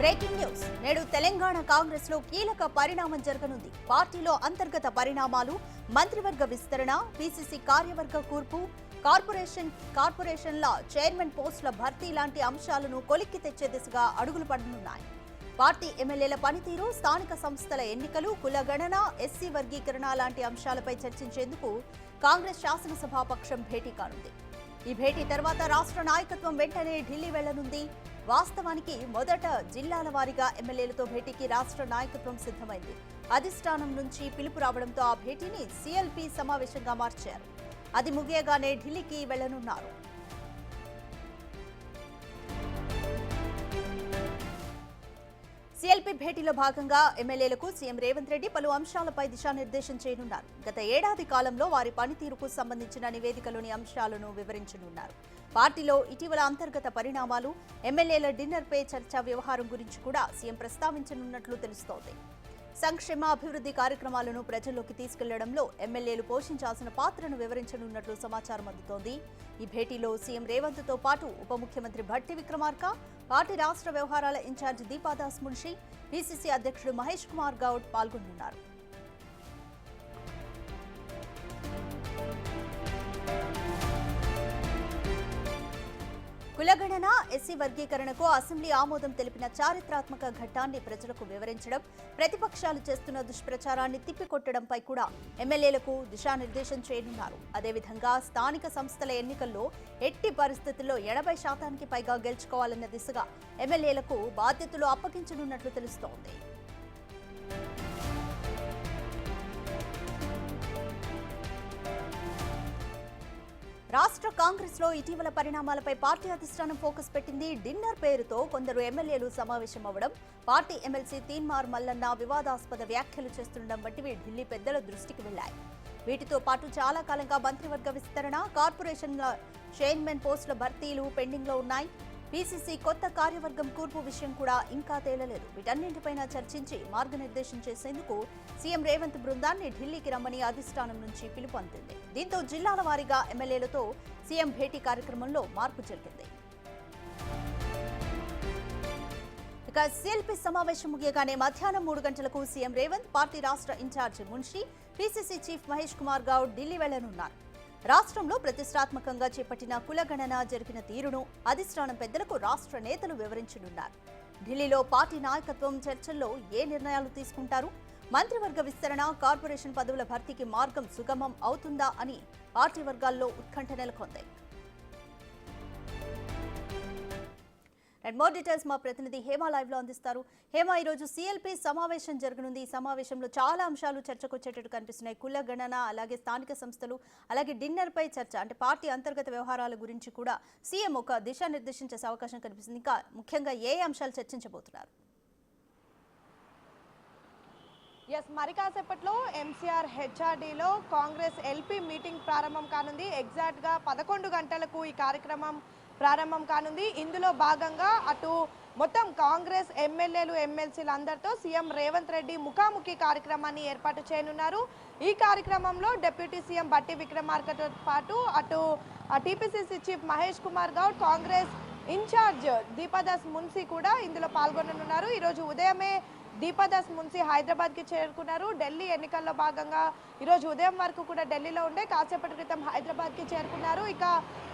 Breaking news నేడు తెలంగాణ కాంగ్రెస్ లో కీలక పరిణామం జరగనుంది. పార్టీలో అంతర్గత పరిణామాలు, మంత్రివర్గ విస్తరణ, పిసిసి కార్యవర్గ కూర్పు, కార్పొరేషన్ల చైర్మన్ పోస్టుల భర్తీ లాంటి అంశాలను కొలిక్కి తెచ్చే దిశగా అడుగులు పడనున్నాయి. పార్టీ ఎమ్మెల్యేల పనితీరు, స్థానిక సంస్థల ఎన్నికలు, కులగణన, ఎస్సీ వర్గీకరణ లాంటి అంశాలపై చర్చించేందుకు కాంగ్రెస్ శాసనసభాపక్షం భేటీ కానుంది. ఈ భేటీ తర్వాత రాష్ట్ర నాయకత్వం వెంటనే ఢిల్లీ వెళ్లనుంది. వాస్తవానికి మొదట జిల్లాల వారీగా ఎమ్మెల్యేలతో భేటీకి రాష్ట్ర నాయకత్వం సిద్ధమైంది. అధిష్టానం నుంచి పిలుపు రావడంతో ఆ భేటీని సిఎల్పి సమావేశంగా మార్చారు. అది ముగియగానే ఢిల్లీకి వెళ్లనున్నారు. సిఎల్పి భేటీలో భాగంగా ఎమ్మెల్యేలకు సీఎం రేవంత్ రెడ్డి పలు అంశాలపై దిశానిర్దేశం చేయనున్నారు. గత ఏడాది కాలంలో వారి పనితీరుకు సంబంధించిన నివేదికలోని అంశాలను వివరించనున్నారు. పార్టీలో ఇటీవల అంతర్గత పరిణామాలు, ఎమ్మెల్యేల డిన్నర్ పే చర్చ వ్యవహారం గురించి కూడా సీఎం ప్రస్తావించనున్నట్లు తెలుస్తోంది. సంక్షేమ అభివృద్ధి కార్యక్రమాలను ప్రజల్లోకి తీసుకెళ్లడంలో ఎమ్మెల్యేలు పోషించాల్సిన పాత్రను వివరించనున్నట్లు సమాచారం అందుతోంది. ఈ భేటీలో సీఎం రేవంత్ తో పాటు ఉప ముఖ్యమంత్రి భట్టి విక్రమార్క, పార్టీ రాష్ట్ర వ్యవహారాల ఇన్ఛార్జి దీపాదాస్ మున్షి, పిసిసి అధ్యక్షుడు మహేష్ కుమార్ గౌడ్ పాల్గొనున్నారు. కులగణన, ఎస్సీ వర్గీకరణకు అసెంబ్లీ ఆమోదం తెలిపిన చారిత్రాత్మక ఘట్టాన్ని ప్రజలకు వివరించడం, ప్రతిపక్షాలు చేస్తున్న దుష్ప్రచారాన్ని తిప్పికొట్టడంపై కూడా ఎమ్మెల్యేలకు దిశానిర్దేశం చేయనున్నారు. అదేవిధంగా స్థానిక సంస్థల ఎన్నికల్లో ఎట్టి పరిస్థితుల్లో 80% పైగా గెలుచుకోవాలన్న దిశగా ఎమ్మెల్యేలకు బాధ్యతలు అప్పగించనున్నట్లు తెలుస్తోంది. రాష్ట్ర కాంగ్రెస్ లో ఇటీవల పరిణామాలపై పార్టీ అధిష్టానం ఫోకస్ పెట్టింది. డిన్నర్ పేరుతో కొందరు ఎమ్మెల్యేలు సమావేశం అవ్వడం, పార్టీ ఎమ్మెల్సీ తీన్మార్ మల్లన్న వివాదాస్పద వ్యాఖ్యలు చేస్తుండడం వంటివి ఢిల్లీ పెద్దల దృష్టికి వెళ్లాయి. వీటితో పాటు చాలా కాలంగా మంత్రివర్గ విస్తరణ, కార్పొరేషన్ల చైర్మన్ పోస్టుల భర్తీలు పెండింగ్ లో ఉన్నాయి. పిసిసి కొత్త కార్యవర్గం కూర్పు విషయం కూడా ఇంకా తేలలేదు. వీటన్నింటిపైన చర్చించి మార్గనిర్దేశం చేసేందుకు సీఎం రేవంత్ బృందాన్ని ఢిల్లీకి రమ్మని అధిష్టానం నుంచి పిలుపు అందింది. దీంతో జిల్లాల వారీగా ఎమ్మెల్యేలతో సీఎం భేటీ కార్యక్రమంలో మార్పు జరిగింది. ఇక సిఎల్పి సమావేశం ముగియగానే మధ్యాహ్నం 3 గంటలకు సీఎం రేవంత్, పార్టీ రాష్ట్ర incharge Munshi, PCC chief Mahesh Kumar Goud Delhi వెళ్లనున్నారు. రాష్ట్రంలో ప్రతిష్టాత్మకంగా చేపట్టిన కులగణన జరిగిన తీరును అధిష్టానం పెద్దలకు రాష్ట్ర నేతలు వివరించనున్నారు. ఢిల్లీలో పార్టీ నాయకత్వం చర్చల్లో ఏ నిర్ణయాలు తీసుకుంటారు, మంత్రివర్గ విస్తరణ, కార్పొరేషన్ పదవుల భర్తీకి మార్గం సుగమం అవుతుందా అని పార్టీ వర్గాల్లో ఉత్కంఠ నెలకొంది. మోర్ డీటెయిల్స్ మా ప్రతినిధి హేమ లైవ్ లో అందిస్తారు. హేమ, ఈరోజు సిఎల్పి సమావేశం జరగనుంది. ఈ సమావేశంలో చాలా అంశాలు చర్చకు వచ్చేటట్టు కనిపిస్తున్నాయి. కుల గణన, అలాగే స్థానిక సంస్థలు, అలాగే డిన్నర్ పై చర్చ, అంటే పార్టీ అంతర్గత వ్యవహారాల గురించి కూడా సీఎం ఒక దిశానిర్దేశం చేసే అవకాశం కనిపిస్తుంది. ఇంకా ముఖ్యంగా ఏ అంశాలు చర్చించబోతున్నారు? మరి కాసేపట్లో ఎంసీఆర్ హెచ్ఆర్డీలో కాంగ్రెస్ ఎల్పీ మీటింగ్ ప్రారంభం కానుంది. ఎగ్జాక్ట్గా 11 గంటలకు ఈ కార్యక్రమం ప్రారంభం కానుంది. ఇందులో భాగంగా అటు మొత్తం కాంగ్రెస్ ఎమ్మెల్యేలు, ఎమ్మెల్సీలు అందరితో సీఎం రేవంత్ రెడ్డి ముఖాముఖి కార్యక్రమాన్ని ఏర్పాటు చేయనున్నారు. ఈ కార్యక్రమంలో డిప్యూటీ సీఎం భట్టి విక్రమార్కతో పాటు అటు TPCC chief Mahesh Kumar Goud, Congress incharge Deepa Das Munshi కూడా ఇందులో పాల్గొననున్నారు. ఈరోజు ఉదయమే దీపాదాస్ మున్షి హైదరాబాద్కి చేరుకున్నారు. ఢిల్లీ ఎన్నికల్లో భాగంగా ఈరోజు ఉదయం వరకు కూడా ఢిల్లీలో ఉండే కాసేపటి క్రితం హైదరాబాద్కి చేరుకున్నారు. ఇక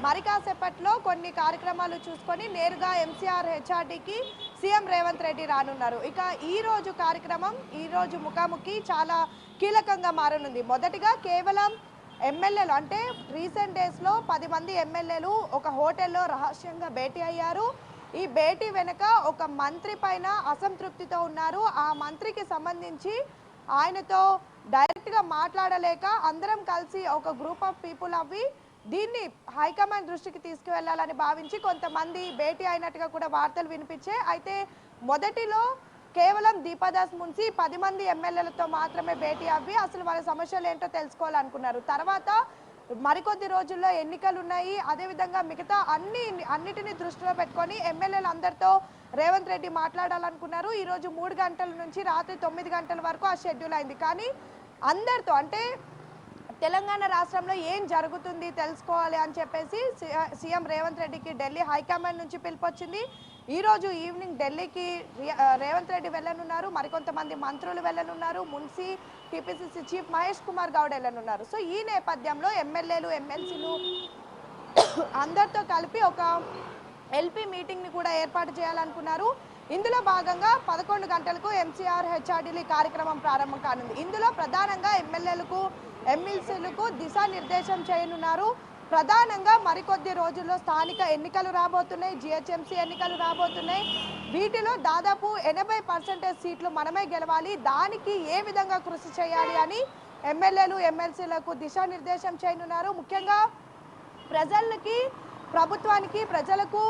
మరి కాసేపట్లో కొన్ని కార్యక్రమాలు చూసుకొని నేరుగా ఎంసీఆర్ హెచ్ఆర్డీకి సీఎం రేవంత్ రెడ్డి రానున్నారు. ఇక ఈరోజు కార్యక్రమం, ఈరోజు ముఖాముఖి చాలా కీలకంగా మారనుంది. మొదటిగా కేవలం ఎమ్మెల్యేలు, అంటే రీసెంట్ డేస్లో 10 మంది ఎమ్మెల్యేలు ఒక హోటల్లో రహస్యంగా భేటీ అయ్యారు. ఈ భేటీ వెనుక ఒక మంత్రి పైన అసంతృప్తితో ఉన్నారు. ఆ మంత్రికి సంబంధించి ఆయనతో డైరెక్ట్గా మాట్లాడలేక అందరం కలిసి ఒక గ్రూప్ ఆఫ్ పీపుల్ అవి దీన్ని హైకమాండ్ దృష్టికి తీసుకువెళ్లాలని భావించి కొంతమంది భేటీ అయినట్టుగా కూడా వార్తలు వినిపించాయి. అయితే మొదటిలో కేవలం దీపాదాస్ మున్షి 10 మంది ఎమ్మెల్యేలతో మాత్రమే భేటీ అవ్వి అసలు వాళ్ళ సమస్యలు ఏంటో తెలుసుకోవాలనుకున్నారు. తర్వాత మరికొద్ది రోజుల్లో ఎన్నికలు ఉన్నాయి. అదేవిధంగా మిగతా అన్నిటిని దృష్టిలో పెట్టుకొని ఎమ్మెల్యేలు అందరితో రేవంత్ రెడ్డి మాట్లాడాలనుకున్నారు. ఈరోజు 3 గంటల నుంచి రాత్రి 9 గంటల వరకు ఆ షెడ్యూల్ అయింది. కానీ అందరితో, అంటే తెలంగాణ రాష్ట్రంలో ఏం జరుగుతుంది తెలుసుకోవాలి అని చెప్పేసి సీఎం రేవంత్ రెడ్డికి ఢిల్లీ హైకమాండ్ నుంచి పిలుపొచ్చింది. ఈ రోజు ఈవినింగ్ ఢిల్లీకి రేవంత్ రెడ్డి వెళ్ళనున్నారు, మరికొంతమంది మంత్రులు వెళ్ళనున్నారు, మున్సి టీపీసీసీ చీఫ్ మహేష్ కుమార్ గౌడ్ వెళ్ళనున్నారు. సో ఈ నేపథ్యంలో ఎమ్మెల్యేలు ఎమ్మెల్సీలు అందరితో కలిపి ఒక ఎల్పీ మీటింగ్ని కూడా ఏర్పాటు చేయాలనుకున్నారు. ఇందులో భాగంగా 11 గంటలకు ఎంసీఆర్ హెచ్ఆర్డీలీ కార్యక్రమం ప్రారంభం కానుంది. ఇందులో ప్రధానంగా ఎమ్మెల్యేలకు ఎమ్మెల్సీలకు దిశానిర్దేశం చేయనున్నారు. ప్రధానంగా మరికొద్ది రోజుల్లో స్థానిక ఎన్నికలు రాబోతున్నాయి, జిహెచ్ఎంసీ ఎన్నికలు రాబోతున్నాయి. వీటిలో దాదాపు 80% సీట్లు మనమే గెలవాలి, దానికి ఏ విధంగా కృషి చేయాలి అని ఎమ్మెల్యేలు ఎమ్మెల్సీలకు దిశానిర్దేశం చేయనున్నారు. ముఖ్యంగా ప్రజలకి, ప్రభుత్వానికి, ప్రజలకు,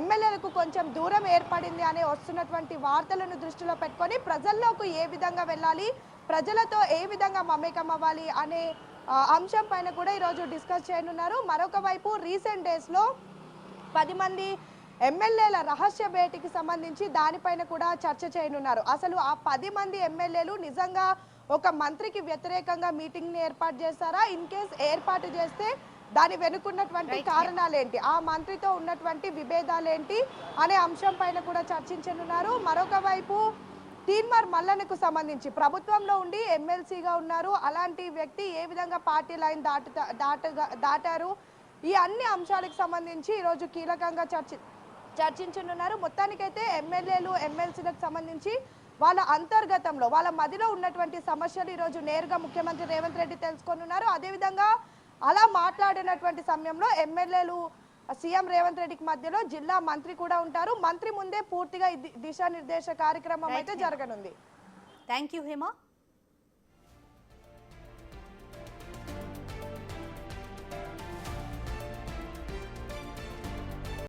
ఎమ్మెల్యేలకు కొంచెం దూరం ఏర్పడింది అనే వస్తున్నటువంటి వార్తలను దృష్టిలో పెట్టుకొని ప్రజల్లోకి ఏ విధంగా వెళ్ళాలి, ప్రజలతో ఏ విధంగా మమేకం అవ్వాలి అనే అంశం పైన కూడా ఈరోజు డిస్కస్ చేయనున్నారు. మరొక వైపు రీసెంట్ డేస్లో 10 మంది ఎమ్మెల్యేల రహస్య భేటీకి సంబంధించి దానిపైన కూడా చర్చ చేయనున్నారు. అసలు ఆ 10 మంది ఎమ్మెల్యేలు నిజంగా ఒక మంత్రికి వ్యతిరేకంగా మీటింగ్ని ఏర్పాటు చేస్తారా? ఇన్ కేస్ ఏర్పాటు చేస్తే దాని వెనుకున్నటువంటి కారణాలేంటి, ఆ మంత్రితో ఉన్నటువంటి విభేదాలేంటి అనే అంశం పైన కూడా చర్చించనున్నారు. మరొక వైపు తీన్మార్ మల్లన్నకు సంబంధించి ప్రభుత్వంలో ఉండి ఎమ్మెల్సీగా ఉన్నారు, అలాంటి వ్యక్తి ఏ విధంగా పార్టీ లైన్ దాటారు, ఈ అన్ని అంశాలకు సంబంధించి ఈరోజు కీలకంగా చర్చించనున్నారు. మొత్తానికైతే ఎమ్మెల్యేలు ఎమ్మెల్సీలకు సంబంధించి వాళ్ళ అంతర్గతంలో, వాళ్ళ మదిలో ఉన్నటువంటి సమస్యలు ఈరోజు నేరుగా ముఖ్యమంత్రి రేవంత్ రెడ్డి తెలుసుకొనున్నారు. అదేవిధంగా అలా మాట్లాడినటువంటి సమయంలో ఎమ్మెల్యేలు సీఎం రేవంత్ రెడ్డికి మధ్యలో జిల్లా మంత్రి కూడా ఉంటారు. మంత్రి ముందే పూర్తిగా దిశానిర్దేశ కార్యక్రమం అయితే జరగనుంది. Thank you Hema.